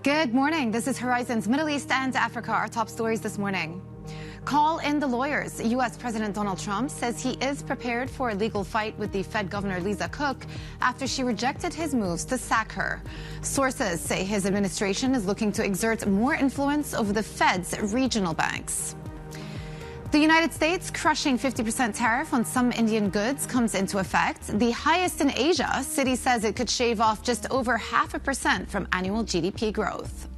Good morning. This is Horizon's Middle East and Africa. Our top stories this morning. Call in the lawyers. U.S. President Donald Trump says he is prepared for a legal fight with the Fed Governor Lisa Cook after she rejected his moves to sack her. Sources say his administration is looking to exert more influence over the Fed's regional banks. The United States crushing 50% tariff on some Indian goods comes into effect. The highest in Asia. Citi says it could shave off just over 0.5% from annual GDP growth.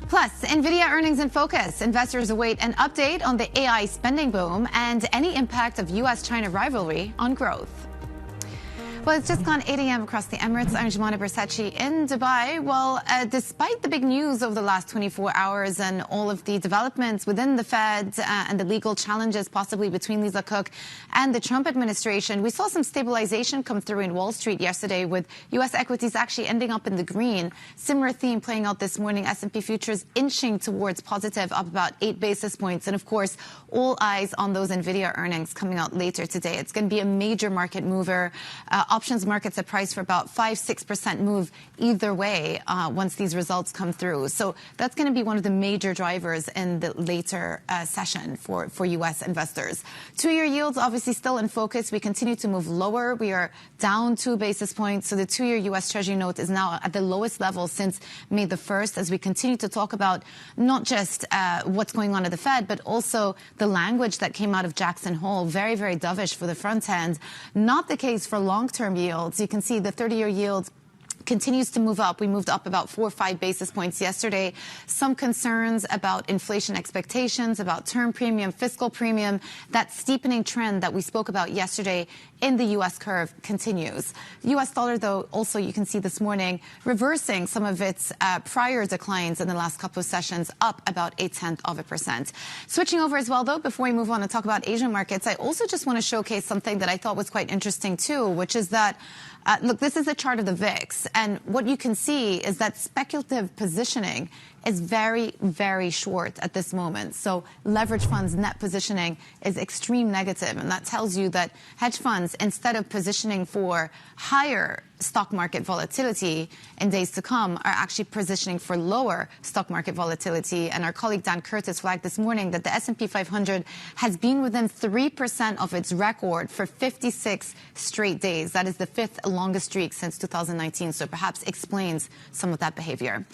Plus, Nvidia earnings in focus. Investors await an update on the AI spending boom and any impact of U.S.-China rivalry on growth. Well, it's just gone 8 a.m. across the Emirates. I'm Jumana Bersachi in Dubai. Well, despite the big news over the last 24 hours and all of the developments within the Fed and the legal challenges possibly between Lisa Cook and the Trump administration, we saw some stabilization come through in Wall Street yesterday with U.S. equities actually ending up in the green. Similar theme playing out this morning. S&P futures inching towards positive, up about 8 basis points. And, of course, all eyes on those Nvidia earnings coming out later today. It's going to be a major market mover. Options markets are priced for about 5-6% move either way once these results come through. So that's going to be one of the major drivers in the later session for U.S. investors. Two-year yields obviously still in focus. We continue to move lower. We are down 2 basis points. So the two-year U.S. Treasury note is now at the lowest level since May the 1st as we continue to talk about not just what's going on at the Fed, but also the language that came out of Jackson Hole. Very, very dovish for the front end. Not the case for long-term yields. You can see the 30-year yield continues to move up. We moved up about 4 or 5 basis points yesterday. Some concerns about inflation expectations, about term premium, fiscal premium. That steepening trend that we spoke about yesterday in the U.S. curve continues. The U.S. dollar, though, also you can see this morning reversing some of its prior declines in the last couple of sessions, up about 0.8%. Switching over as well, though, before we move on and talk about Asian markets, I also just want to showcase something that I thought was quite interesting, too, which is that look, this is a chart of the VIX, and what you can see is that speculative positioning is very, very short at this moment. So leverage funds net positioning is extreme negative, and that tells you that hedge funds, instead of positioning for higher stock market volatility in days to come, are actually positioning for lower stock market volatility. And our colleague Dan Curtis flagged this morning that the S&P 500 has been within 3% of its record for 56 straight days. That is the 5th longest streak since 2019, so perhaps explains some of that behavior.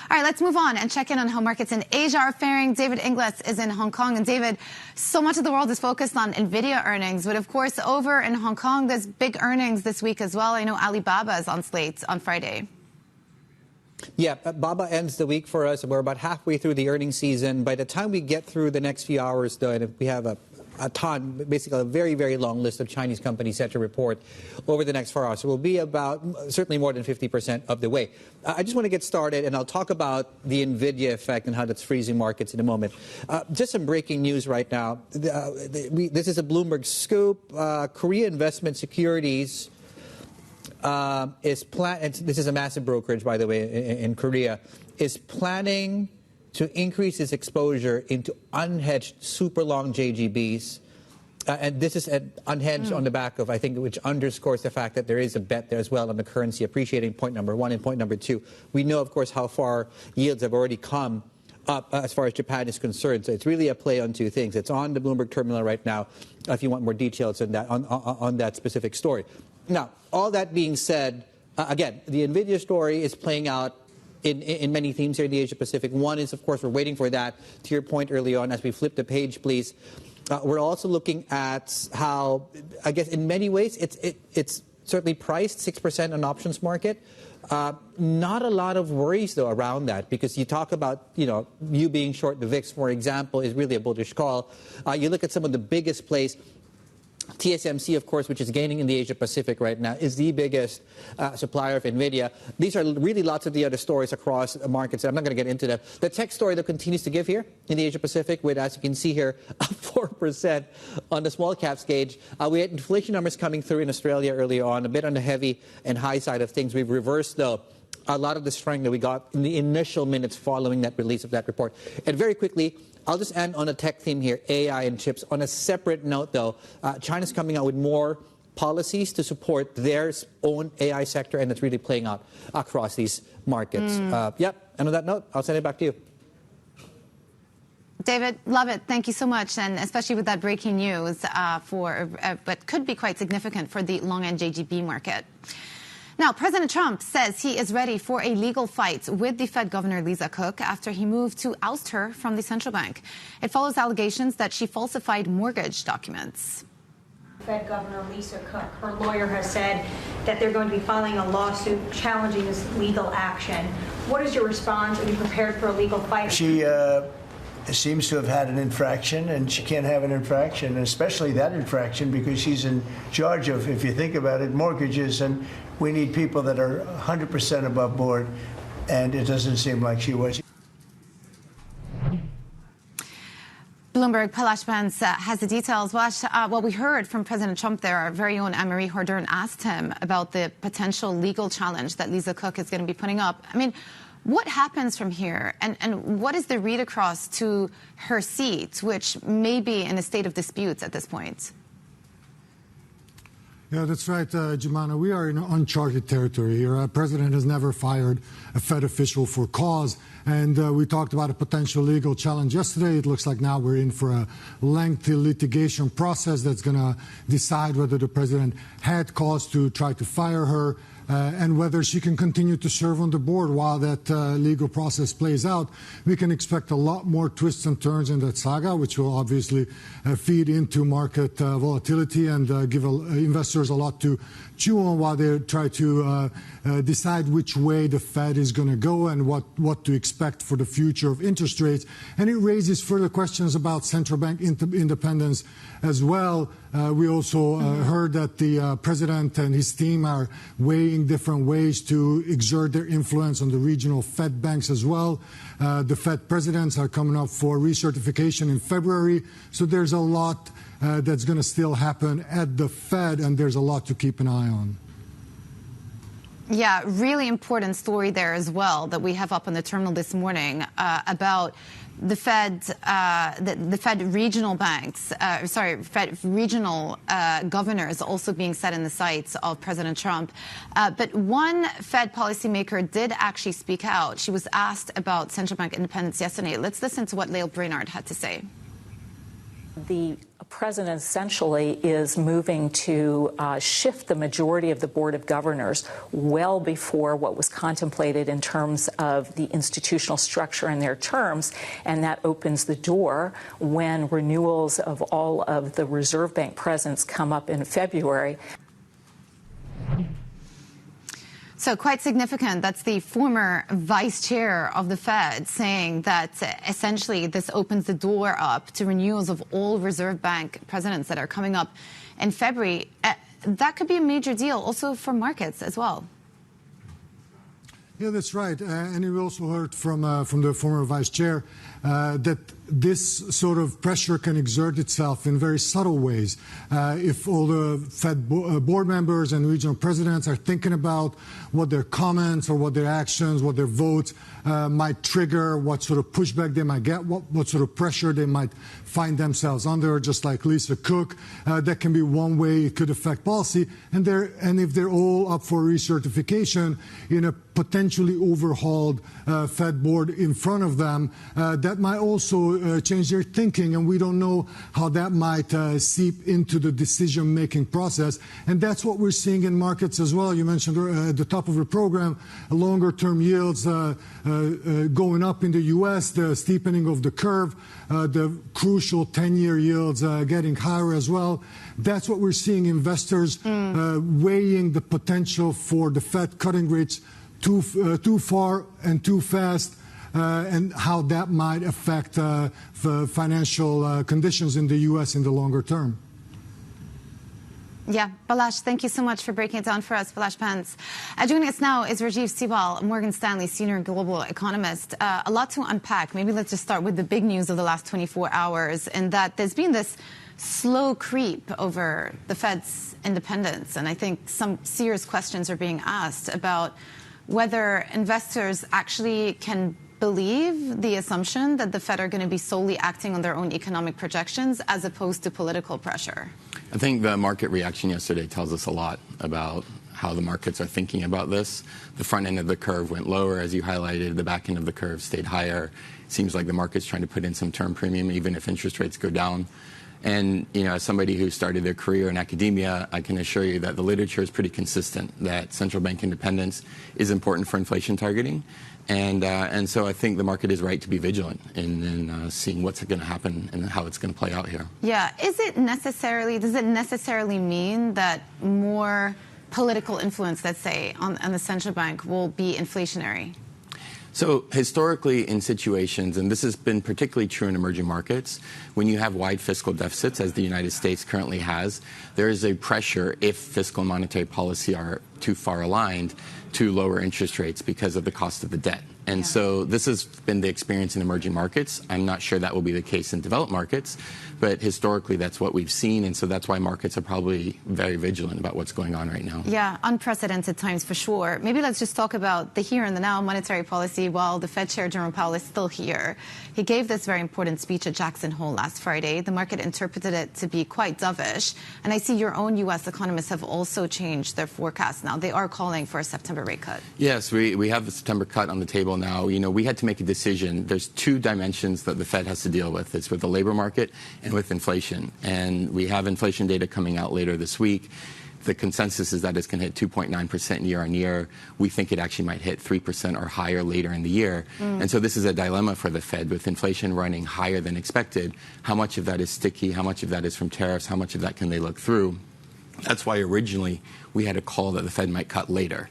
All right, let's move on and check in on how markets in Asia are faring. David Inglis is in Hong Kong. And David, so much of the world is focused on Nvidia earnings, but of course over in Hong Kong there's big earnings this week as well. I know Alibaba is on slate on Friday. Yeah, Baba ends the week for us. We're about halfway through the earnings season. By the time we get through the next few hours, though, and we have a ton, basically a very, very long list of Chinese companies set to report over the next 4 hours. So we'll be about certainly more than 50% of the way. I just want to get started, and I'll talk about the Nvidia effect and how that's freezing markets in a moment. Just some breaking news right now. This is a Bloomberg scoop. Korea Investment Securities this is a massive brokerage, by the way, in Korea, is planning to increase its exposure into unhedged super long JGBs. And this is unhedged on the back of, I think, which underscores the fact that there is a bet there as well on the currency appreciating, point number one. And point number two, we know, of course, how far yields have already come up as far as Japan is concerned. So it's really a play on two things. It's on the Bloomberg terminal right now, if you want more details on that, on that specific story. Now, all that being said, again, the Nvidia story is playing out in many themes here in the Asia-Pacific. One is, of course, we're waiting for that. To your point early on, as we flip the page, please, we're also looking at how, I guess, in many ways, it's certainly priced 6% on options market. Not a lot of worries, though, around that, because you talk about, you being short the VIX, for example, is really a bullish call. You look at some of the biggest plays. TSMC, of course, which is gaining in the Asia-Pacific right now, is the biggest supplier of Nvidia. These are really lots of the other stories across markets. I'm not going to get into that. The tech story that continues to give here in the Asia-Pacific, with, as you can see here, 4% on the small caps gauge. We had inflation numbers coming through in Australia early on, a bit on the heavy and high side of things. We've reversed, though, a lot of the strength that we got in the initial minutes following that release of that report. And very quickly, I'll just end on a tech theme here, AI and chips. On a separate note, though, China's coming out with more policies to support their own AI sector, and it's really playing out across these markets. Yep. And on that note, I'll send it back to you. David, love it. Thank you so much, and especially with that breaking news but could be quite significant for the long-end JGB market. Now, President Trump says he is ready for a legal fight with the Fed Governor Lisa Cook after he moved to oust her from the central bank. It follows allegations that she falsified mortgage documents. Fed Governor Lisa Cook, her lawyer, has said that they're going to be filing a lawsuit challenging this legal action. What is your response? Are you prepared for a legal fight? She seems to have had an infraction, and she can't have an infraction, especially that infraction, because she's in charge of, if you think about it, mortgages, and we need people that are 100% above board, and it doesn't seem like she was. Bloomberg, Palash Pence has the details. What we heard from President Trump there, our very own Anne-Marie Hordern asked him about the potential legal challenge that Lisa Cook is going to be putting up. I mean, what happens from here, and what is the read across to her seat, which may be in a state of disputes at this point? Yeah, that's right, Jemana. We are in uncharted territory here. Our president has never fired a Fed official for cause, and we talked about a potential legal challenge yesterday. It looks like now we're in for a lengthy litigation process that's going to decide whether the president had cause to try to fire her, and whether she can continue to serve on the board while that legal process plays out. We can expect a lot more twists and turns in that saga, which will obviously feed into market volatility and give investors a lot to chew on while they try to decide which way the Fed is going to go and what to expect for the future of interest rates. And it raises further questions about central bank independence as well. We also heard that the president and his team are weighing different ways to exert their influence on the regional Fed banks as well. The Fed presidents are coming up for recertification in February. So there's a lot that's going to still happen at the Fed, and there's a lot to keep an eye on. Yeah, really important story there as well that we have up on the terminal this morning about the Fed, the Fed regional banks, Fed regional governors also being set in the sights of President Trump. But one Fed policymaker did actually speak out. She was asked about central bank independence yesterday. Let's listen to what Lael Brainard had to say. The president essentially is moving to shift the majority of the Board of Governors well before what was contemplated in terms of the institutional structure and their terms, and that opens the door when renewals of all of the Reserve Bank presidents come up in February. So quite significant. That's the former vice chair of the Fed saying that essentially this opens the door up to renewals of all Reserve Bank presidents that are coming up in February. That could be a major deal also for markets as well. Yeah, that's right. And we also heard from the former vice chair that this sort of pressure can exert itself in very subtle ways. If all the Fed board members and regional presidents are thinking about what their comments or what their actions, what their votes might trigger, what sort of pushback they might get, what sort of pressure they might find themselves under, just like Lisa Cook, that can be one way it could affect policy. And if they're all up for recertification in a potentially overhauled Fed board in front of them, that might also change their thinking, and we don't know how that might seep into the decision-making process. And that's what we're seeing in markets as well. You mentioned at the top of the program, longer-term yields going up in the U.S., the steepening of the curve, the crucial 10-year yields getting higher as well. That's what we're seeing, investors weighing the potential for the Fed cutting rates too far and too fast, and how that might affect financial conditions in the U.S. in the longer term. Yeah, Palash, thank you so much for breaking it down for us, Palash Pence. Joining us now is Rajeev Sibal, Morgan Stanley senior global economist. A lot to unpack. Maybe let's just start with the big news of the last 24 hours, in that there's been this slow creep over the Fed's independence. And I think some serious questions are being asked about whether investors actually can believe the assumption that the Fed are going to be solely acting on their own economic projections as opposed to political pressure. I think the market reaction yesterday tells us a lot about how the markets are thinking about this. The front end of the curve went lower, as you highlighted. The back end of the curve stayed higher. It seems like the market's trying to put in some term premium, even if interest rates go down. And as somebody who started their career in academia, I can assure you that the literature is pretty consistent, that central bank independence is important for inflation targeting. And so I think the market is right to be vigilant in seeing what's going to happen and how it's going to play out here. Yeah. Does it necessarily mean that more political influence, let's say, on the central bank will be inflationary? So historically in situations, and this has been particularly true in emerging markets, when you have wide fiscal deficits, as the United States currently has, there is a pressure, if fiscal and monetary policy are too far aligned, to lower interest rates because of the cost of the debt. And so this has been the experience in emerging markets. I'm not sure that will be the case in developed markets, but historically that's what we've seen, and so that's why markets are probably very vigilant about what's going on right now. Yeah, unprecedented times for sure. Maybe let's just talk about the here and the now monetary policy while the Fed Chair Jerome Powell is still here. He gave this very important speech at Jackson Hole last Friday. The market interpreted it to be quite dovish, and I see your own U.S. economists have also changed their forecast now. They are calling for a September rate cut. Yes, we have the September cut on the table now. We had to make a decision. There's two dimensions that the Fed has to deal with. It's with the labor market and with inflation. And we have inflation data coming out later this week. The consensus is that it's going to hit 2.9% year on year. We think it actually might hit 3% or higher later in the year. And so this is a dilemma for the Fed with inflation running higher than expected. How much of that is sticky? How much of that is from tariffs? How much of that can they look through? That's why originally we had a call that the Fed might cut later.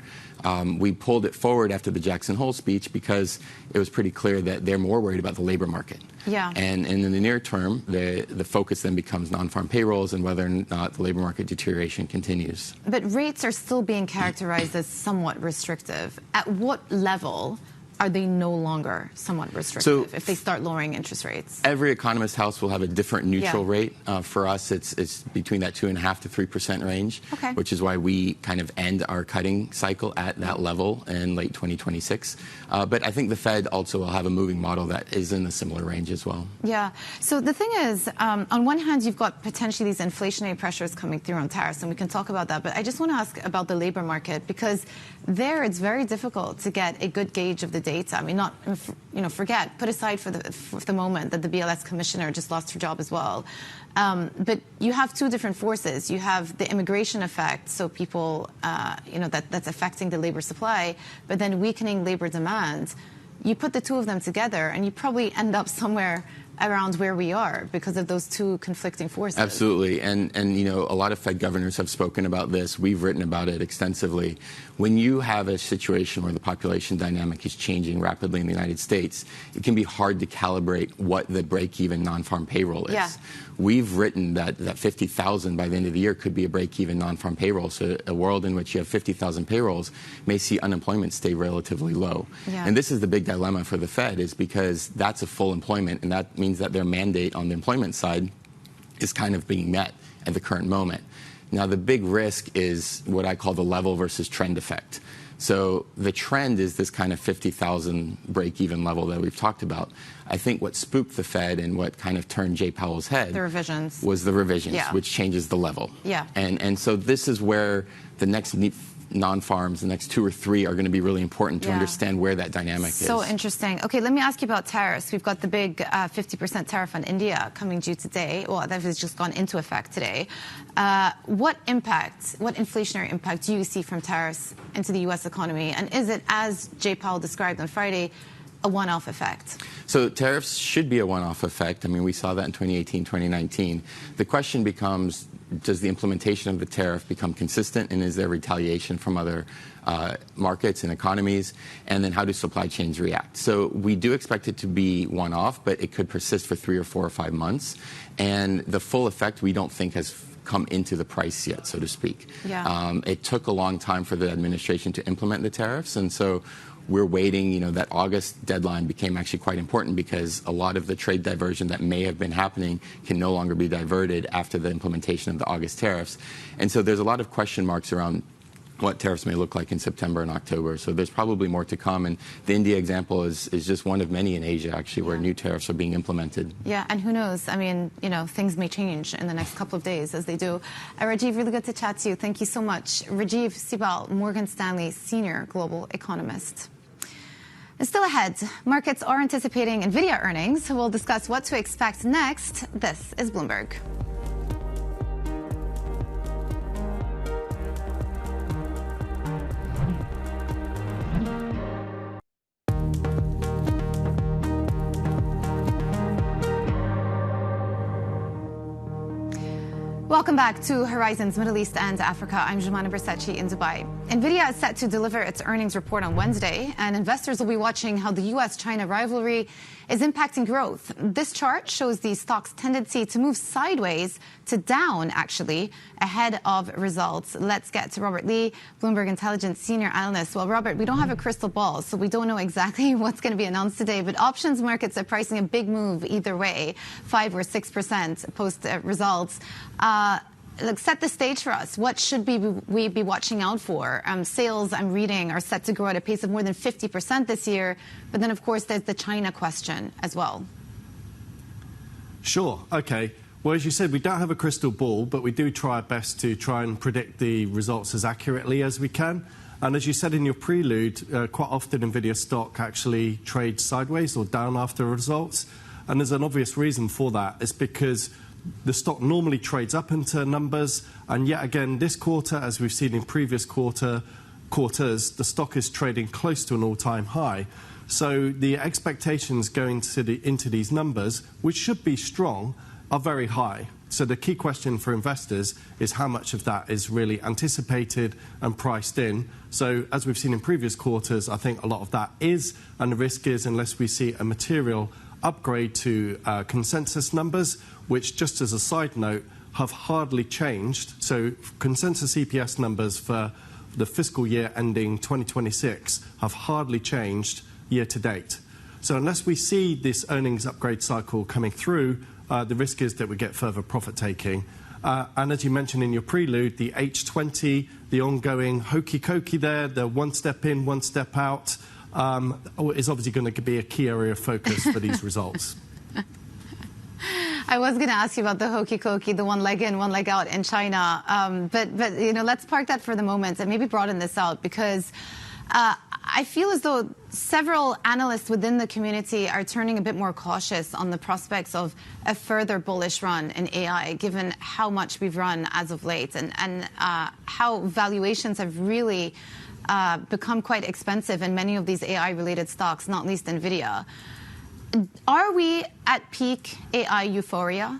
We pulled it forward after the Jackson Hole speech because it was pretty clear that they're more worried about the labor market. Yeah. And in the near term, the focus then becomes non-farm payrolls and whether or not the labor market deterioration continues. But rates are still being characterized as somewhat restrictive. At what level are they no longer somewhat restrictive if they start lowering interest rates? Every economist house will have a different neutral rate. For us, it's between that 2.5% to 3% range, which is why we kind of end our cutting cycle at that level in late 2026. But I think the Fed also will have a moving model that is in a similar range as well. Yeah. So the thing is, on one hand, you've got potentially these inflationary pressures coming through on tariffs, and we can talk about that. But I just want to ask about the labor market, because there it's very difficult to get a good gauge of the data. I mean, put aside for the moment that the BLS commissioner just lost her job as well. But you have two different forces. You have the immigration effect, so people, that's affecting the labor supply, but then weakening labor demand. You put the two of them together, and you probably end up somewhere around where we are because of those two conflicting forces. Absolutely. And a lot of Fed governors have spoken about this. We've written about it extensively. When you have a situation where the population dynamic is changing rapidly in the United States, it can be hard to calibrate what the break-even non-farm payroll is. Yeah. We've written that 50,000 by the end of the year could be a break-even non-farm payroll. So a world in which you have 50,000 payrolls may see unemployment stay relatively low. Yeah. And this is the big dilemma for the Fed, is because that's a full employment, and that means that their mandate on the employment side is kind of being met at the current moment. Now, the big risk is what I call the level versus trend effect. So the trend is this kind of 50,000 break-even level that we've talked about. I think what spooked the Fed and what kind of turned Jay Powell's head was the revisions, which changes the level. Yeah. And so this is where the next non-farms, the next 2 or 3 are going to be really important to understand where that dynamic is. So interesting. Okay, let me ask you about tariffs. We've got the big 50% tariff on India coming due today. Well, that has just gone into effect today. What inflationary impact do you see from tariffs into the U.S. economy? And is it, as Jay Powell described on Friday, a one-off effect? So tariffs should be a one-off effect. I mean, we saw that in 2018, 2019. The question becomes, does the implementation of the tariff become consistent, and is there retaliation from other markets and economies? And then how do supply chains react? So we do expect it to be one-off, but it could persist for 3 or 4 or 5 months. And the full effect we don't think has come into the price yet, so to speak. Yeah. It took a long time for the administration to implement the tariffs, and so we're waiting. That August deadline became actually quite important because a lot of the trade diversion that may have been happening can no longer be diverted after the implementation of the August tariffs. And so there's a lot of question marks around what tariffs may look like in September and October. So there's probably more to come. And the India example is just one of many in Asia, actually, where new tariffs are being implemented. Yeah, and who knows? I mean, things may change in the next couple of days as they do. Rajeev, really good to chat to you. Thank you so much. Rajeev Sibal, Morgan Stanley Senior Global Economist. And still ahead, markets are anticipating Nvidia earnings. We'll discuss what to expect next. This is Bloomberg. Welcome back to Horizons Middle East and Africa. I'm Jumana Bersachi in Dubai. Nvidia is set to deliver its earnings report on Wednesday, and investors will be watching how the U.S.-China rivalry is impacting growth. This chart shows the stock's tendency to move sideways to down, actually, ahead of results. Let's get to Robert Lee, Bloomberg Intelligence Senior Analyst. Well, Robert, we don't have a crystal ball, so we don't know exactly what's going to be announced today, but options markets are pricing a big move either way, 5 or 6% post-results. Look, set the stage for us. What should we be watching out for? Sales, I'm reading, are set to grow at a pace of more than 50% this year. But then, of course, there's the China question as well. Sure. OK. Well, as you said, we don't have a crystal ball, but we do try our best to try and predict the results as accurately as we can. And as you said in your prelude, quite often Nvidia stock actually trades sideways or down after results. And there's an obvious reason for that. It's because the stock normally trades up into numbers, and yet again this quarter, as we've seen in previous quarters, the stock is trading close to an all-time high. So the expectations going into these numbers, which should be strong, are very high. So the key question for investors is how much of that is really anticipated and priced in. So as we've seen in previous quarters, I think a lot of that is, and the risk is, unless we see a material upgrade to consensus numbers, which, just as a side note, have hardly changed. So consensus EPS numbers for the fiscal year ending 2026 have hardly changed year to date. So unless we see this earnings upgrade cycle coming through, the risk is that we get further profit taking. And as you mentioned in your prelude, the H20, the ongoing hokey-cokey there, the one step in, one step out, is obviously going to be a key area of focus for these results. I was going to ask you about the hokey-cokey, the one leg in, one leg out in China. But let's park that for the moment and maybe broaden this out, because I feel as though several analysts within the community are turning a bit more cautious on the prospects of a further bullish run in AI, given how much we've run as of late and how valuations have really become quite expensive in many of these AI-related stocks, not least Nvidia. Are we at peak AI euphoria?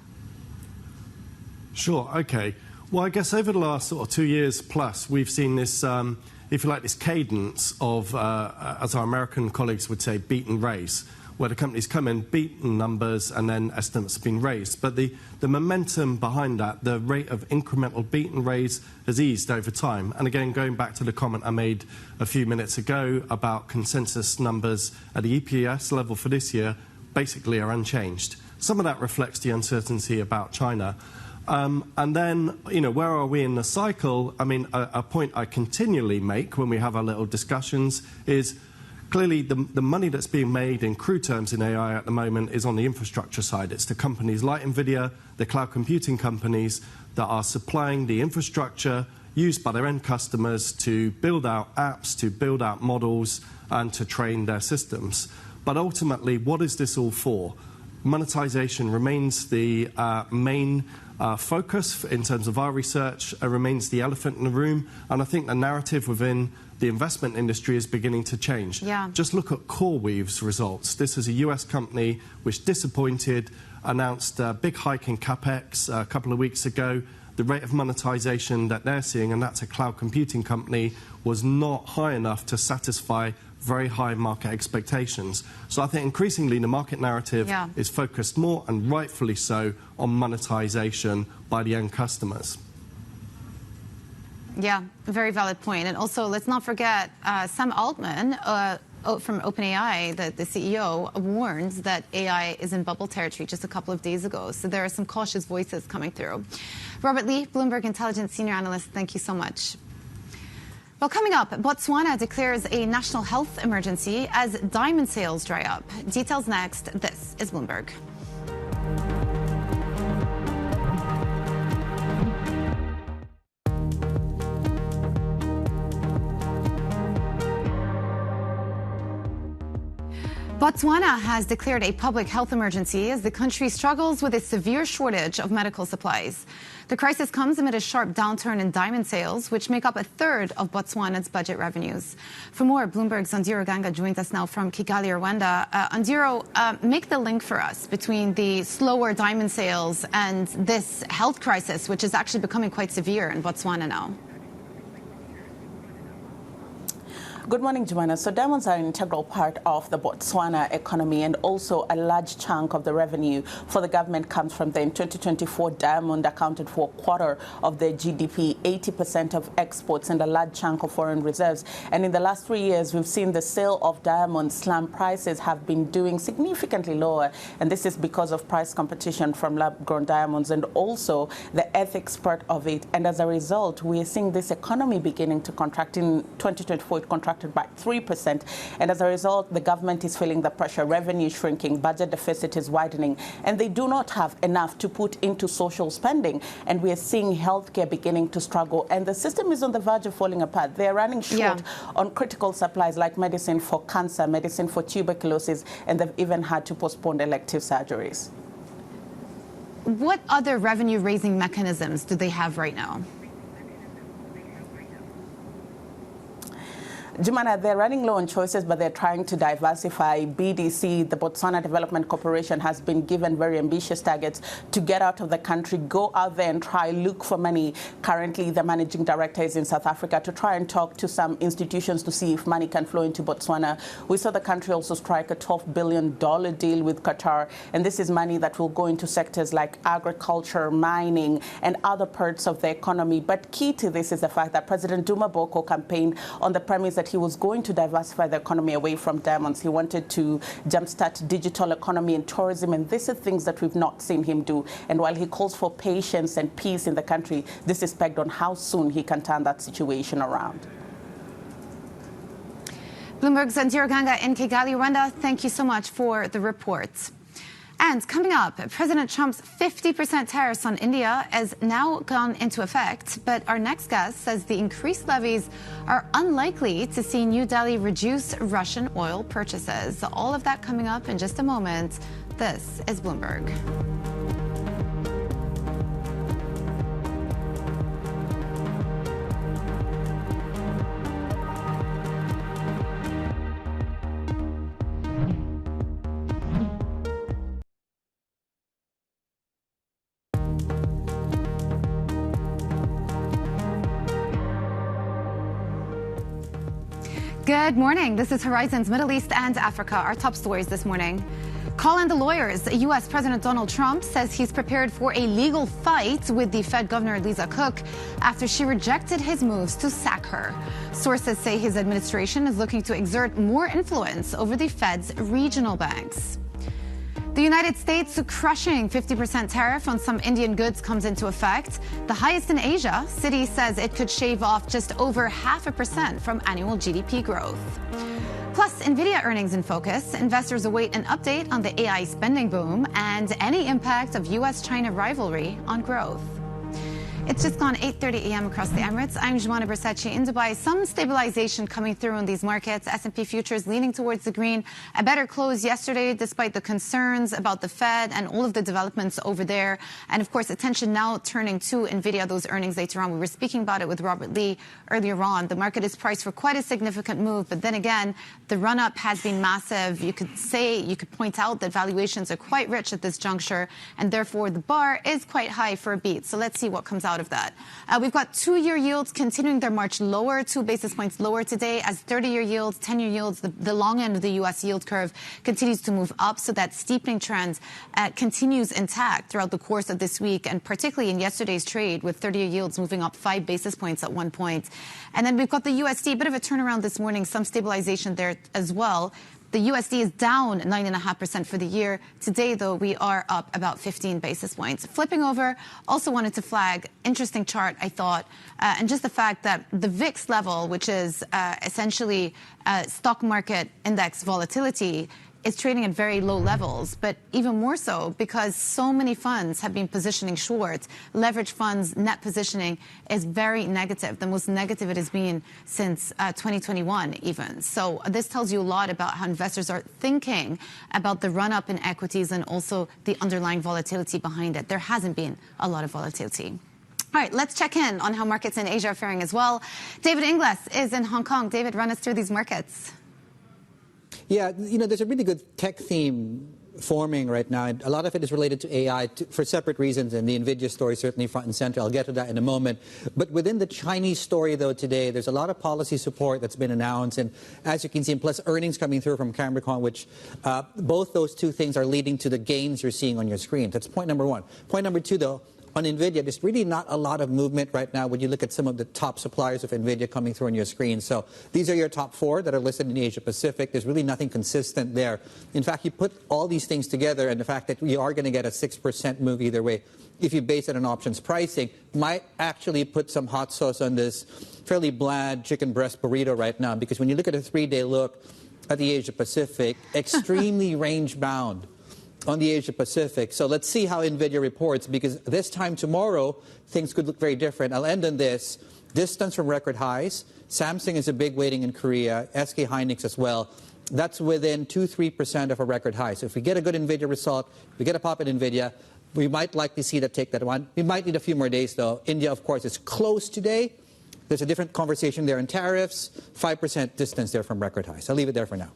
Sure, OK. Well, I guess over the last sort of 2 years plus, we've seen this, if you like, this cadence of, as our American colleagues would say, beat and raise, where the companies come in, beaten numbers, and then estimates have been raised. But the momentum behind that, the rate of incremental beat and raise, has eased over time. And again, going back to the comment I made a few minutes ago about consensus numbers at the EPS level for this year, basically are unchanged. Some of that reflects the uncertainty about China. And then, where are we in the cycle? I mean, a point I continually make when we have our little discussions is clearly the money that's being made in crude terms in AI at the moment is on the infrastructure side. It's the companies like Nvidia, the cloud computing companies that are supplying the infrastructure used by their end customers to build out apps, to build out models, and to train their systems. But ultimately, what is this all for? Monetization remains the main focus in terms of our research, remains the elephant in the room. And I think the narrative within the investment industry is beginning to change. Yeah. Just look at CoreWeave's results. This is a US company which disappointed, announced a big hike in CapEx a couple of weeks ago. The rate of monetization that they're seeing, and that's a cloud computing company, was not high enough to satisfy very high market expectations. So I think increasingly the market narrative is focused more, and rightfully so, on monetization by the end customers. Yeah, a very valid point. And also, let's not forget, Sam Altman from OpenAI, the CEO, warned that AI is in bubble territory just a couple of days ago. So there are some cautious voices coming through. Robert Lee, Bloomberg Intelligence Senior Analyst, thank you so much. Well, coming up, Botswana declares a national health emergency as diamond sales dry up. Details next. This is Bloomberg. Botswana has declared a public health emergency as the country struggles with a severe shortage of medical supplies. The crisis comes amid a sharp downturn in diamond sales, which make up a third of Botswana's budget revenues. For more, Bloomberg's Andiro Ganga joins us now from Kigali, Rwanda. Andiro, make the link for us between the slower diamond sales and this health crisis, which is actually becoming quite severe in Botswana now. Good morning, Joanna. So diamonds are an integral part of the Botswana economy, and also a large chunk of the revenue for the government comes from them. In 2024, diamond accounted for a quarter of their GDP, 80% of exports, and a large chunk of foreign reserves. And in the last 3 years, we've seen the sale of diamonds, slump prices have been doing significantly lower. And this is because of price competition from lab-grown diamonds and also the ethics part of it. And as a result, we are seeing this economy beginning to contract. In 2024, it contracted by 3%. And as a result, the government is feeling the pressure. Revenue shrinking, budget deficit is widening, and they do not have enough to put into social spending. And we are seeing healthcare beginning to struggle, and the system is on the verge of falling apart. They are running short on critical supplies like medicine for cancer, medicine for tuberculosis, and they've even had to postpone elective surgeries. What other revenue-raising mechanisms do they have right now? Jumana, they're running low on choices, but they're trying to diversify. BDC, the Botswana Development Corporation, has been given very ambitious targets to get out of the country, go out there and try look for money. Currently, the managing director is in South Africa to try and talk to some institutions to see if money can flow into Botswana. We saw the country also strike a $12 billion deal with Qatar, and this is money that will go into sectors like agriculture, mining, and other parts of the economy. But key to this is the fact that President Duma Boko campaigned on the premise that he was going to diversify the economy away from diamonds. He wanted to jumpstart digital economy and tourism, and these are things that we've not seen him do. And while he calls for patience and peace in the country, this is pegged on how soon he can turn that situation around. Bloomberg's Andiro Ganga in Kigali, Rwanda. Thank you so much for the report. And coming up, President Trump's 50% tariffs on India has now gone into effect. But our next guest says the increased levies are unlikely to see New Delhi reduce Russian oil purchases. All of that coming up in just a moment. This is Bloomberg. Good morning. This is Horizon's Middle East and Africa. Our top stories this morning. Call in the lawyers. U.S. President Donald Trump says he's prepared for a legal fight with the Fed Governor Lisa Cook after she rejected his moves to sack her. Sources say his administration is looking to exert more influence over the Fed's regional banks. The United States crushing 50% tariff on some Indian goods comes into effect, the highest in Asia. Citi says it could shave off just over 0.5% from annual GDP growth. Plus, Nvidia earnings in focus. Investors await an update on the AI spending boom and any impact of U.S.-China rivalry on growth. It's just gone 8:30 a.m. across the Emirates. I'm Joanna Bersace in Dubai. Some stabilization coming through in these markets. S&P futures leaning towards the green. A better close yesterday despite the concerns about the Fed and all of the developments over there. And of course, attention now turning to Nvidia, those earnings later on. We were speaking about it with Robert Lee earlier on. The market is priced for quite a significant move. But then again, the run-up has been massive. You could point out that valuations are quite rich at this juncture. And therefore, the bar is quite high for a beat. So let's see what comes out of that. We've got 2-year yields continuing their march lower, 2 basis points lower today as 30-year yields, 10-year yields, the long end of the U.S. yield curve continues to move up. So that steepening trend continues intact throughout the course of this week, and particularly in yesterday's trade with 30-year yields moving up 5 basis points at one point. And then we've got the USD, a bit of a turnaround this morning, some stabilization there as well. The USD is down 9.5% for the year. Today, though, we are up about 15 basis points. Flipping over, also wanted to flag, interesting chart, I thought, and just the fact that the VIX level, which is essentially stock market index volatility, is trading at very low levels, but even more so because so many funds have been positioning short. Leverage funds net positioning is very negative, the most negative it has been since 2021 even. So this tells you a lot about how investors are thinking about the run-up in equities and also the underlying volatility behind it. There hasn't been a lot of volatility. All right, let's check in on how markets in Asia are faring as well. David Inglis is in Hong Kong. David, run us through these markets. Yeah, there's a really good tech theme forming right now. And a lot of it is related to AI for separate reasons, and the Nvidia story certainly front and center. I'll get to that in a moment. But within the Chinese story, though, today, there's a lot of policy support that's been announced. And as you can see, and plus earnings coming through from Cameron, which both those two things are leading to the gains you're seeing on your screen. That's point number one. Point number two, though, on Nvidia, there's really not a lot of movement right now when you look at some of the top suppliers of Nvidia coming through on your screen. So these are your top four that are listed in Asia Pacific. There's really nothing consistent there. In fact, you put all these things together, and the fact that we are going to get a 6% move either way, if you base it on options pricing, might actually put some hot sauce on this fairly bland chicken breast burrito right now. Because when you look at a 3-day look at the Asia Pacific, extremely range bound on the Asia Pacific. So let's see how Nvidia reports, because this time tomorrow, things could look very different. I'll end on this. Distance from record highs. Samsung is a big weighting in Korea. SK Hynix as well. That's within 2-3% of a record high. So if we get a good Nvidia result, we get a pop at Nvidia, we might likely see that take that one. We might need a few more days, though. India, of course, is close today. There's a different conversation there in tariffs. 5% distance there from record highs. I'll leave it there for now.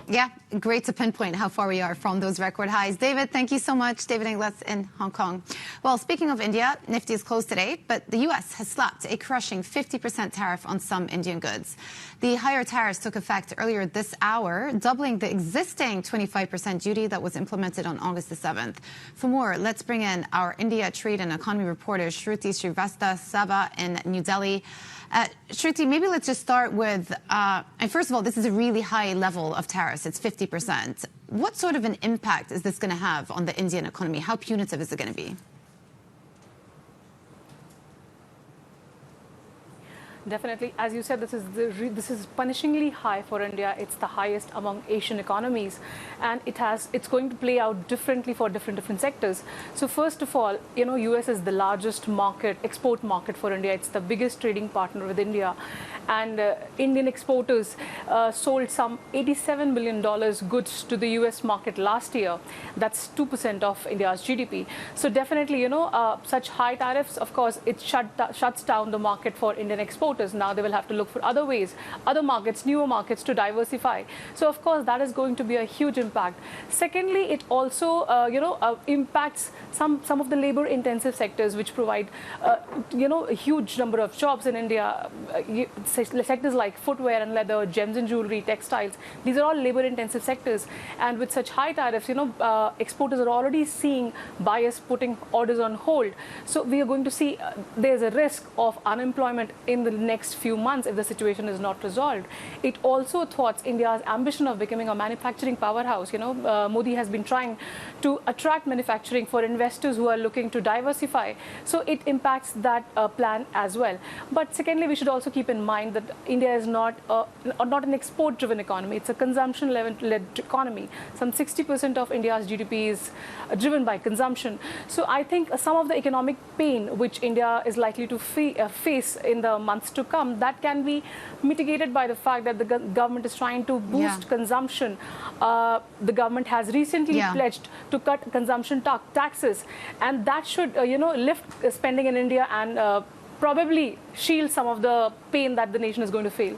Yeah, great to pinpoint how far we are from those record highs. David, thank you so much. David Inglis in Hong Kong. Well, speaking of India, Nifty is closed today, but the U.S. has slapped a crushing 50% tariff on some Indian goods. The higher tariffs took effect earlier this hour, doubling the existing 25% duty that was implemented on August the 7th. For more, let's bring in our India trade and economy reporter, Shruti Srivastava in New Delhi. Shruti, maybe let's just start with, and first of all, this is a really high level of tariffs. It's 50%. What sort of an impact is this going to have on the Indian economy? How punitive is it going to be? Definitely. As you said, this is punishingly high for India. It's the highest among Asian economies, and it's going to play out differently for different sectors. So first of all, US is the largest export market for India. It's the biggest trading partner with India, and Indian exporters sold some $87 billion goods to the US market last year. That's 2% of India's GDP. So definitely, such high tariffs, of course, it shuts down the market for Indian exporters. Now they will have to look for other ways, other markets, newer markets to diversify. So of course that is going to be a huge impact. Secondly, it also impacts some of the labor-intensive sectors which provide a huge number of jobs in India. Sectors like footwear and leather, gems and jewelry, textiles. These are all labor-intensive sectors, and with such high tariffs, exporters are already seeing buyers putting orders on hold. So we are going to see there's a risk of unemployment in the next few months if the situation is not resolved. It also thwarts India's ambition of becoming a manufacturing powerhouse. Modi has been trying to attract manufacturing for investors who are looking to diversify. So it impacts that plan as well. But secondly, we should also keep in mind that India is not an export-driven economy. It's a consumption-led economy. Some 60% of India's GDP is driven by consumption. So I think some of the economic pain which India is likely to face in the months to come, that can be mitigated by the fact that the government is trying to boost consumption. The government has recently pledged to cut consumption taxes, and that should lift spending in India and probably shield some of the pain that the nation is going to feel.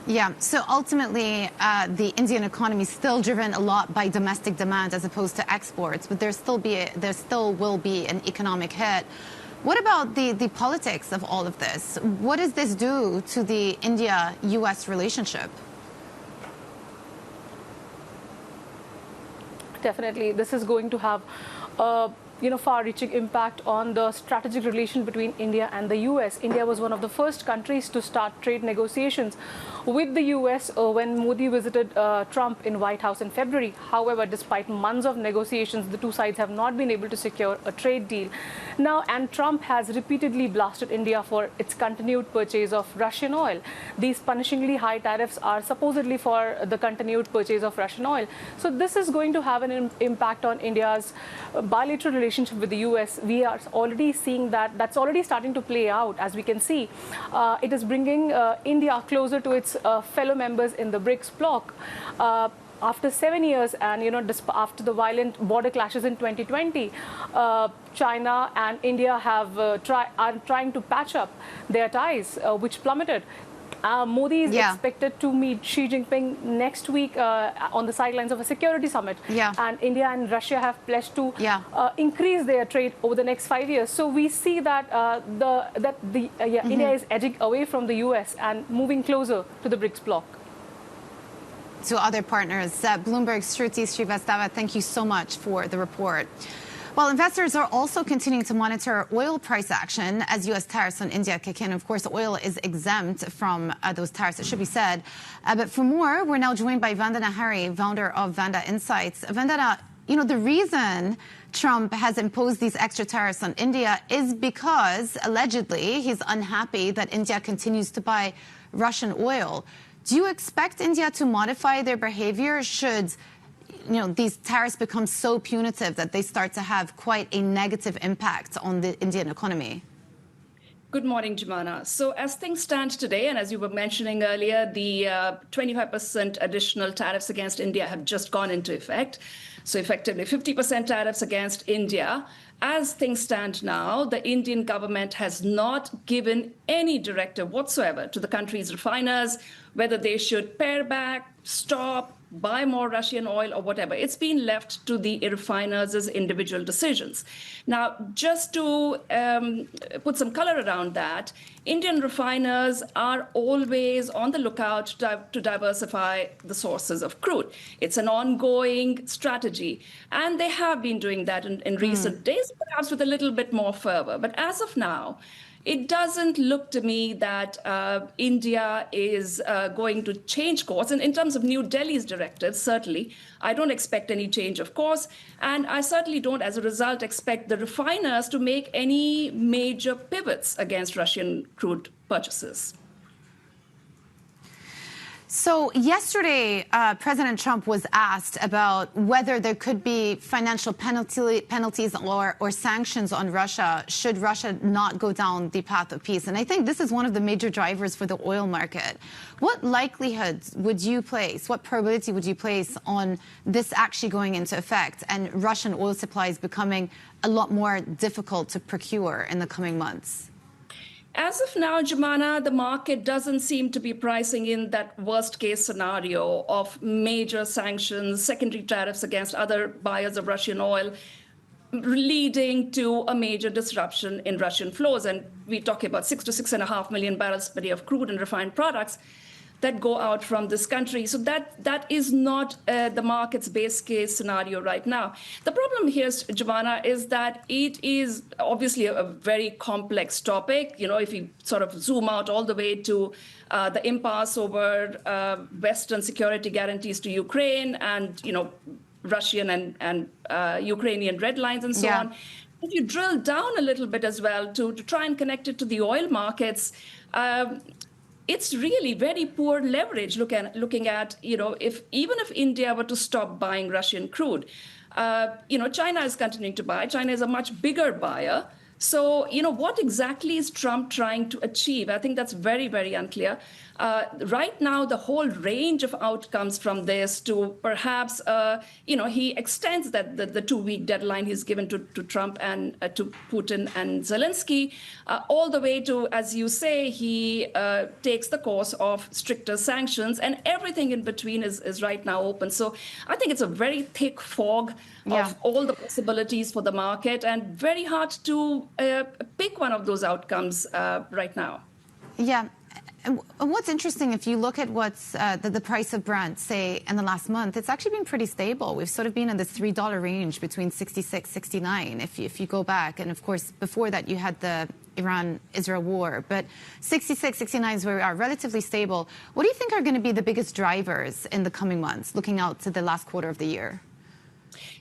Yeah, so ultimately, the Indian economy is still driven a lot by domestic demand as opposed to exports, but there still will be an economic hit. What about the politics of all of this? What does this do to the India-US relationship? Definitely, this is going to have far-reaching impact on the strategic relation between India and the US. India was one of the first countries to start trade negotiations with the US when Modi visited Trump in White House in February. However, despite months of negotiations, the two sides have not been able to secure a trade deal. Now, and Trump has repeatedly blasted India for its continued purchase of Russian oil. These punishingly high tariffs are supposedly for the continued purchase of Russian oil. So this is going to have an impact on India's bilateral relationship with the US. We are already seeing that that's already starting to play out. As we can see, it is bringing India closer to its fellow members in the BRICS bloc. After 7 years and after the violent border clashes in 2020, China and India are trying to patch up their ties, which plummeted. Modi is expected to meet Xi Jinping next week on the sidelines of a security summit. And India and Russia have pledged to increase their trade over the next 5 years. So we see that India is edging away from the US and moving closer to the BRICS bloc. To other partners, Bloomberg's Shruti Srivastava, thank you so much for the report. Well, investors are also continuing to monitor oil price action as U.S. tariffs on India kick in. Of course, oil is exempt from those tariffs, it should be said. But for more, we're now joined by Vandana Hari, founder of VANDA Insights. Vandana, the reason Trump has imposed these extra tariffs on India is because, allegedly, he's unhappy that India continues to buy Russian oil. Do you expect India to modify their behavior should these tariffs become so punitive that they start to have quite a negative impact on the Indian economy? Good morning, Jumana. So as things stand today, and as you were mentioning earlier, the 25% additional tariffs against India have just gone into effect. So effectively 50% tariffs against India. As things stand now, the Indian government has not given any directive whatsoever to the country's refiners, whether they should pare back, stop, buy more Russian oil or whatever. It's been left to the refiners' individual decisions. Now, just to put some color around that, Indian refiners are always on the lookout to diversify the sources of crude. It's an ongoing strategy, and they have been doing that in recent days, perhaps with a little bit more fervor. But as of now, it doesn't look to me that India is going to change course. And in terms of New Delhi's directives, certainly, I don't expect any change, of course. And I certainly don't, as a result, expect the refiners to make any major pivots against Russian crude purchases. So yesterday, President Trump was asked about whether there could be financial penalties or sanctions on Russia should Russia not go down the path of peace. And I think this is one of the major drivers for the oil market. What likelihood would you place, what probability would you place on this actually going into effect and Russian oil supplies becoming a lot more difficult to procure in the coming months? As of now, Jumana, the market doesn't seem to be pricing in that worst-case scenario of major sanctions, secondary tariffs against other buyers of Russian oil, leading to a major disruption in Russian flows. And we're talking about 6 to 6.5 million barrels per day of crude and refined products that go out from this country. So that is not the market's base case scenario right now. The problem here, Giovanna, is that it is obviously a very complex topic. If you sort of zoom out all the way to the impasse over Western security guarantees to Ukraine and, Russian and Ukrainian red lines and so on. If you drill down a little bit as well to try and connect it to the oil markets, it's really very poor leverage looking at, even if India were to stop buying Russian crude, China is continuing to buy. China is a much bigger buyer. So, what exactly is Trump trying to achieve? I think that's very, very unclear. Right now, the whole range of outcomes from this to perhaps, he extends the 2-week deadline he's given to Trump and to Putin and Zelensky, all the way to, as you say, he takes the course of stricter sanctions, and everything in between is right now open. So I think it's a very thick fog of all the possibilities for the market and very hard to pick one of those outcomes right now. Yeah. And what's interesting, if you look at what's the price of Brent, say, in the last month, it's actually been pretty stable. We've sort of been in this $3 range between 66, 69, if you go back. And, of course, before that, you had the Iran-Israel war. But 66, 69 is where we are, relatively stable. What do you think are going to be the biggest drivers in the coming months, looking out to the last quarter of the year?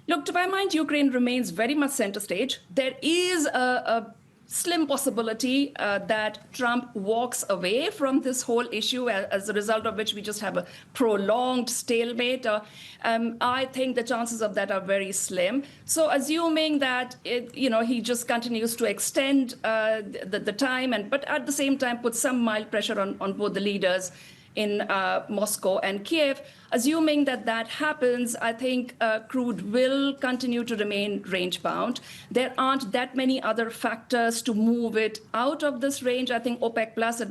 Look, to my mind, Ukraine remains very much center stage. There is a slim possibility that Trump walks away from this whole issue, as a result of which we just have a prolonged stalemate. I think the chances of that are very slim. So assuming that he just continues to extend the time, but at the same time put some mild pressure on both the leaders in Moscow and Kiev. Assuming that happens, I think crude will continue to remain range-bound. There aren't that many other factors to move it out of this range. I think OPEC Plus,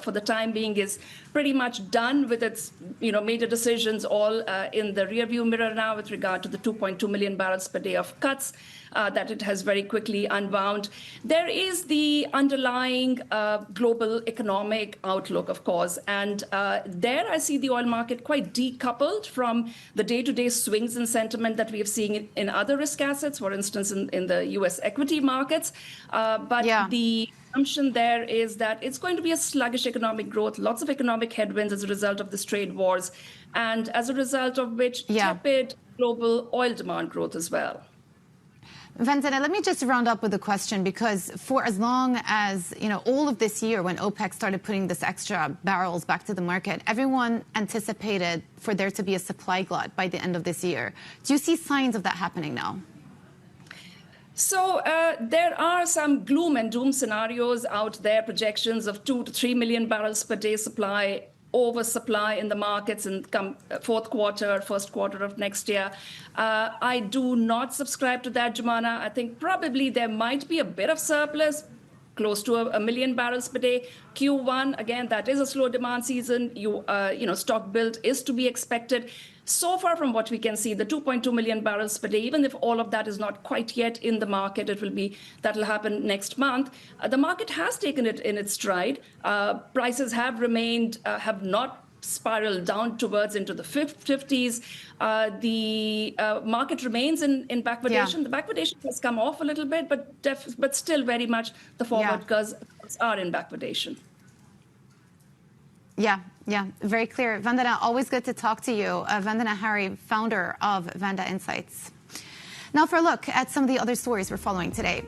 for the time being, is pretty much done with its major decisions all in the rearview mirror now with regard to the 2.2 million barrels per day of cuts that it has very quickly unwound. There is the underlying global economic outlook, of course, and there I see the oil market quite decoupled from the day-to-day swings in sentiment that we have seen in other risk assets, for instance, in the U.S. equity markets. The assumption there is that it's going to be a sluggish economic growth, lots of economic headwinds as a result of these trade wars, and as a result of which tepid global oil demand growth as well. Vandana, let me just round up with a question, because for as long as, all of this year when OPEC started putting this extra barrels back to the market, everyone anticipated for there to be a supply glut by the end of this year. Do you see signs of that happening now? So there are some gloom and doom scenarios out there, projections of 2 to 3 million barrels per day supply, oversupply in the markets in fourth quarter, first quarter of next year. I do not subscribe to that, Jumana. I think probably there might be a bit of surplus, close to a million barrels per day. Q1, again, that is a slow demand season. Stock build is to be expected. So far from what we can see, the 2.2 million barrels per day, even if all of that is not quite yet in the market, that'll happen next month. The market has taken it in its stride. Prices have remained, have not spiraled down towards into the 50s. The market remains in backwardation. The backwardation has come off a little bit, but still very much the forward curves are in backwardation. Yeah, very clear. Vandana, always good to talk to you. Vandana Hari, founder of VANDA Insights. Now for a look at some of the other stories we're following today.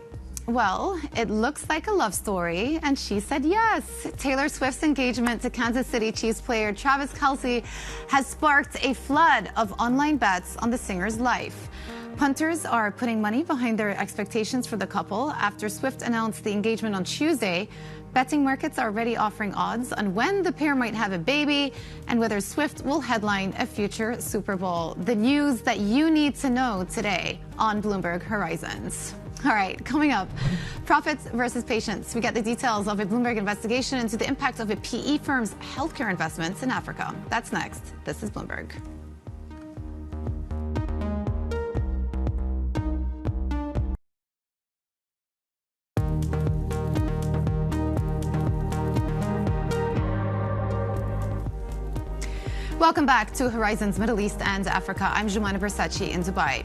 Well, it looks like a love story, and she said yes. Taylor Swift's engagement to Kansas City Chiefs player Travis Kelce has sparked a flood of online bets on the singer's life. Punters are putting money behind their expectations for the couple after Swift announced the engagement on Tuesday. Betting markets are already offering odds on when the pair might have a baby and whether Swift will headline a future Super Bowl. The news that you need to know today on Bloomberg Horizons. All right, coming up, profits versus patience. We get the details of a Bloomberg investigation into the impact of a PE firm's healthcare investments in Africa. That's next. This is Bloomberg. Welcome back to Horizons Middle East and Africa. I'm Jumana Bersachi in Dubai.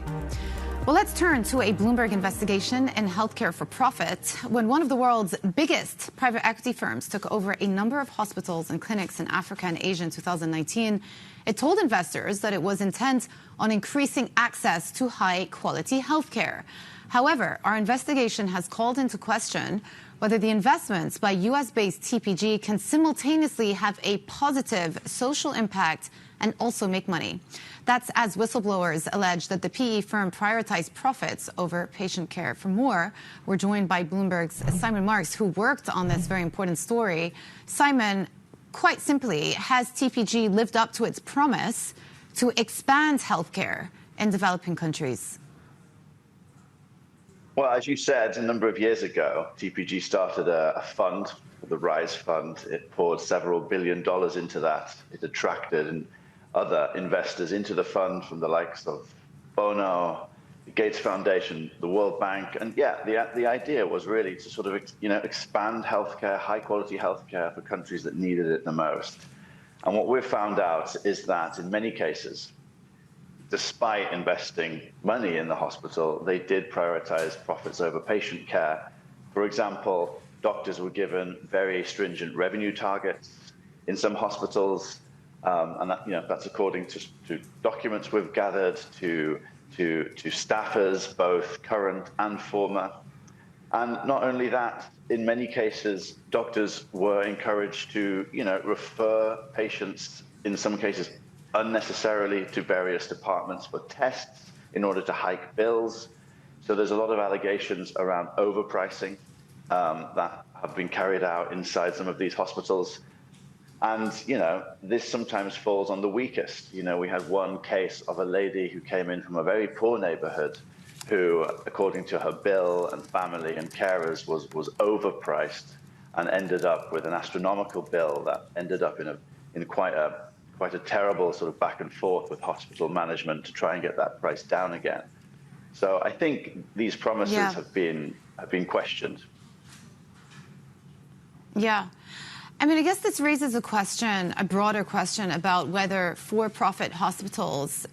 Well, let's turn to a Bloomberg investigation in healthcare for profit. When one of the world's biggest private equity firms took over a number of hospitals and clinics in Africa and Asia in 2019, it told investors that it was intent on increasing access to high-quality healthcare. However, our investigation has called into question whether the investments by U.S.-based TPG can simultaneously have a positive social impact and also make money. That's as whistleblowers allege that the PE firm prioritized profits over patient care. For more, we're joined by Bloomberg's Simon Marks, who worked on this very important story. Simon, quite simply, has TPG lived up to its promise to expand healthcare in developing countries? Well, as you said, a number of years ago, TPG started a fund, the Rise Fund. It poured several $1 billion into that. It attracted other investors into the fund from the likes of Bono, Gates Foundation, the World Bank, and the idea was really to sort of expand healthcare, high quality healthcare for countries that needed it the most. And what we've found out is that in many cases, despite investing money in the hospital, they did prioritize profits over patient care. For example, doctors were given very stringent revenue targets in some hospitals, and that's according to documents we've gathered, to staffers, both current and former. And not only that, in many cases, doctors were encouraged to, refer patients, in some cases, unnecessarily to various departments for tests in order to hike bills. So there's a lot of allegations around overpricing that have been carried out inside some of these hospitals. And, this sometimes falls on the weakest. We had one case of a lady who came in from a very poor neighborhood who, according to her bill and family and carers, was overpriced and ended up with an astronomical bill that ended up in quite a terrible sort of back and forth with hospital management to try and get that price down again. So I think these promises have been questioned. Yeah. I mean, I guess this raises a broader question about whether for-profit hospitals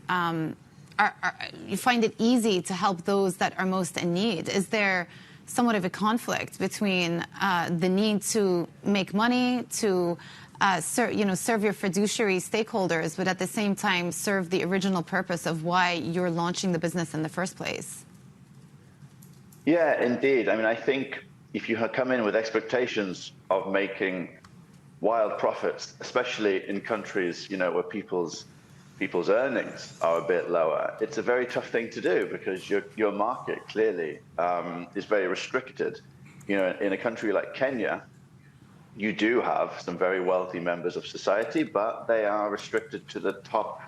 you find it easy to help those that are most in need. Is there somewhat of a conflict between the need to make money, to serve your fiduciary stakeholders, but at the same time serve the original purpose of why you're launching the business in the first place? Yeah, indeed. I mean, I think if you come in with expectations of making wild profits, especially in countries, where people's earnings are a bit lower, it's a very tough thing to do because your market clearly is very restricted. In a country like Kenya, you do have some very wealthy members of society, but they are restricted to the top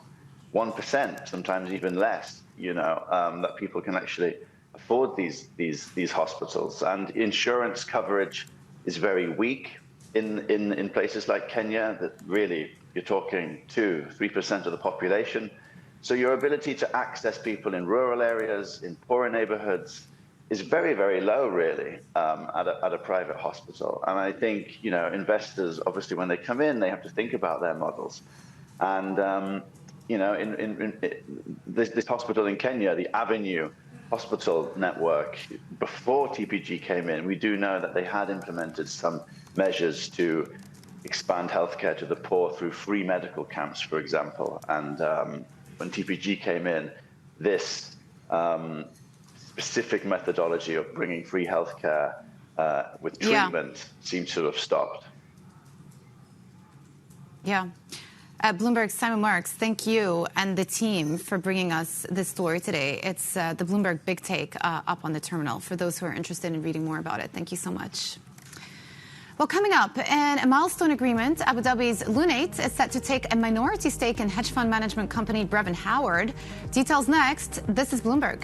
1%, sometimes even less, that people can actually afford these hospitals. And insurance coverage is very weak in places like Kenya, that really you're talking 2-3% of the population. So your ability to access people in rural areas, in poorer neighborhoods, is very, very low, really, at a private hospital. And I think, investors, obviously, when they come in, they have to think about their models. And, in this hospital in Kenya, the Avenue Hospital Network, before TPG came in, we do know that they had implemented some measures to expand healthcare to the poor through free medical camps, for example. And when TPG came in, this specific methodology of bringing free healthcare with treatment seems to have stopped. Yeah. Bloomberg's Simon Marks, thank you and the team for bringing us this story today. It's the Bloomberg Big Take up on the terminal for those who are interested in reading more about it. Thank you so much. Well, coming up, in a milestone agreement, Abu Dhabi's Lunate is set to take a minority stake in hedge fund management company Brevan Howard. Details next. This is Bloomberg.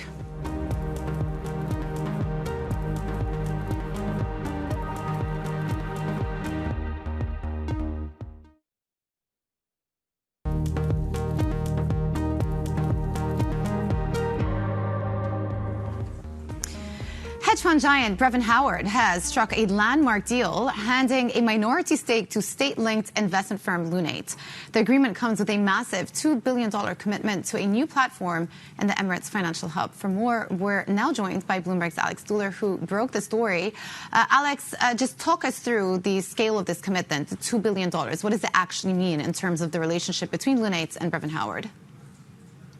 Hedge fund giant Brevan Howard has struck a landmark deal, handing a minority stake to state-linked investment firm Lunate. The agreement comes with a massive $2 billion commitment to a new platform in the Emirates financial hub. For more, we're now joined by Bloomberg's Alex Duller, who broke the story. Alex, just talk us through the scale of this commitment, the $2 billion. What does it actually mean in terms of the relationship between Lunate and Brevan Howard?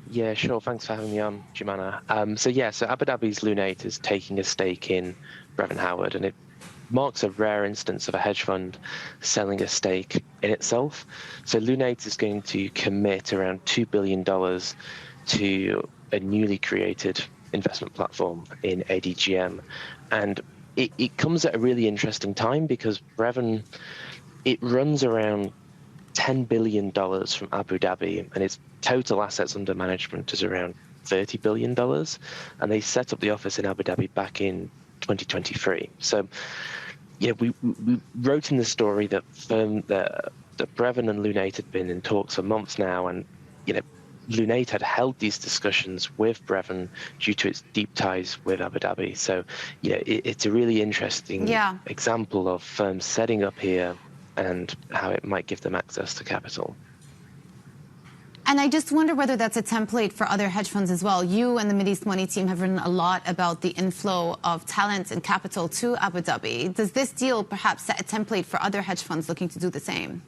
Yeah, sure. Thanks for having me on, Jumana. So Abu Dhabi's Lunate is taking a stake in Brevan Howard, and it marks a rare instance of a hedge fund selling a stake in itself. So Lunate is going to commit around $2 billion to a newly created investment platform in ADGM. And it comes at a really interesting time because Brevan, it runs around $10 billion from Abu Dhabi, and its total assets under management is around $30 billion. And they set up the office in Abu Dhabi back in 2023. So, yeah, we wrote in the story that Brevan and Lunate had been in talks for months now, and Lunate had held these discussions with Brevan due to its deep ties with Abu Dhabi. So, it's a really interesting example of firms setting up here and how it might give them access to capital. And I just wonder whether that's a template for other hedge funds as well. You and the Mideast Money team have written a lot about the inflow of talent and capital to Abu Dhabi. Does this deal perhaps set a template for other hedge funds looking to do the same?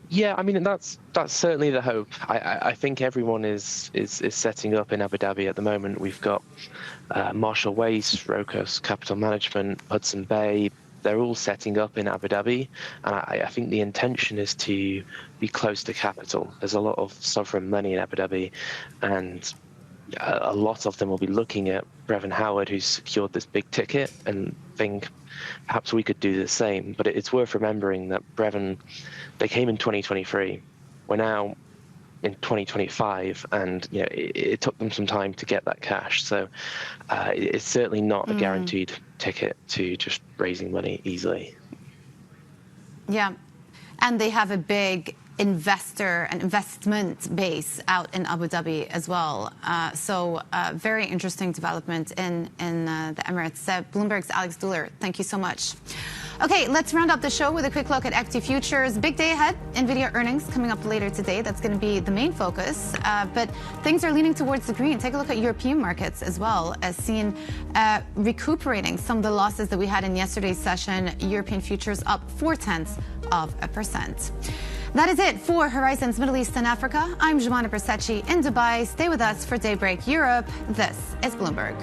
Yeah, I mean, that's certainly the hope. I think everyone is setting up in Abu Dhabi at the moment. We've got Marshall Wace, Rocos Capital Management, Hudson Bay. They're all setting up in Abu Dhabi, and I think the intention is to be close to capital. There's a lot of sovereign money in Abu Dhabi, and a lot of them will be looking at Brevan Howard, who's secured this big ticket, and think perhaps we could do the same. But it's worth remembering that Brevan, they came in 2023. We're now in 2025, and it took them some time to get that cash. So it's certainly not a guaranteed ticket to just raising money easily. Yeah, and they have a big investor and investment base out in Abu Dhabi as well. So very interesting development in the Emirates. Bloomberg's Alex Duller, thank you so much. Okay, let's round up the show with a quick look at equity futures. Big day ahead. Nvidia earnings coming up later today. That's going to be the main focus. But things are leaning towards the green. Take a look at European markets as well, as seen recuperating some of the losses that we had in yesterday's session. European futures up 0.4%. That is it for Horizons Middle East and Africa. I'm Jumana Persecci in Dubai. Stay with us for Daybreak Europe. This is Bloomberg.